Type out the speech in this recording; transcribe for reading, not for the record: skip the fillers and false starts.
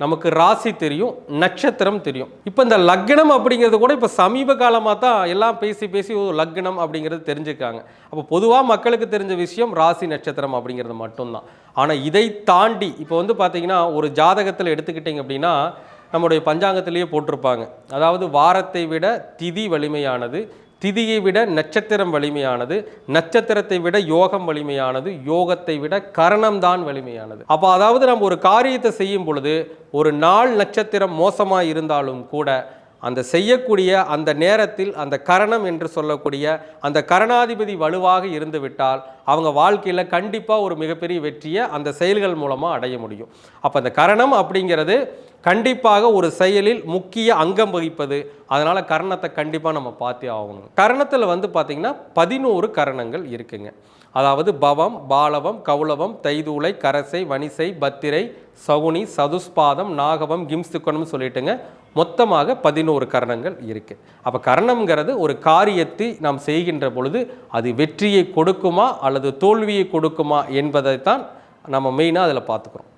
நமக்கு ராசி தெரியும், நட்சத்திரம் தெரியும். இப்போ இந்த லக்னம் அப்படிங்கிறது கூட இப்போ சமீப காலமாக தான் எல்லாம் பேசி பேசி லக்னம் அப்படிங்கிறது தெரிஞ்சுக்காங்க. அப்போ பொதுவாக மக்களுக்கு தெரிஞ்ச விஷயம் ராசி நட்சத்திரம் அப்படிங்கிறது மட்டும்தான். ஆனால் இதை தாண்டி இப்போ வந்து பார்த்தீங்கன்னா ஒரு ஜாதகத்தில் எடுத்துக்கிட்டிங்க அப்படின்னா நம்முடைய பஞ்சாங்கத்திலேயே போட்டிருப்பாங்க. அதாவது வாரத்தை விட திதி வலிமையானது, திதியை விட நட்சத்திரம் வலிமையானது, நட்சத்திரத்தை விட யோகம் வலிமையானது, யோகத்தை விட கரணம்தான் வலிமையானது. அப்போ அதாவது நம்ம ஒரு காரியத்தை செய்யும் பொழுது ஒரு நாள் நட்சத்திரம் மோசமாக இருந்தாலும் கூட அந்த செய்யக்கூடிய அந்த நேரத்தில் அந்த கரணம் என்று சொல்லக்கூடிய அந்த கரணாதிபதி வலுவாக இருந்து விட்டால் அவங்க வாழ்க்கையில் கண்டிப்பாக ஒரு மிகப்பெரிய வெற்றியை அந்த செயல்கள் மூலமாக அடைய முடியும். அப்போ அந்த கரணம் அப்படிங்கிறது கண்டிப்பாக ஒரு செயலில் முக்கிய அங்கம் வகிப்பது. அதனால் கரணத்தை கண்டிப்பாக நம்ம பார்த்தே ஆகணும். கரணத்தில் வந்து பார்த்திங்கன்னா 11 கரணங்கள் இருக்குங்க. அதாவது பவம், பாலவம், கௌளவம், தைதூளை, கரசை, வனிசை, பத்திரை, சகுனி, சதுஸ்பாதம், நாகவம், கிம்ஸ்துக்கணம் சொல்லிட்டுங்க மொத்தமாக 11 கரணங்கள் இருக்குது. அப்போ கரணம்ங்கிறது ஒரு காரியத்தை நாம் செய்கின்ற பொழுது அது வெற்றியை கொடுக்குமா அல்லது தோல்வியை கொடுக்குமா என்பதைத்தான் நம்ம மெயினாக அதில் பார்த்துக்கிறோம்.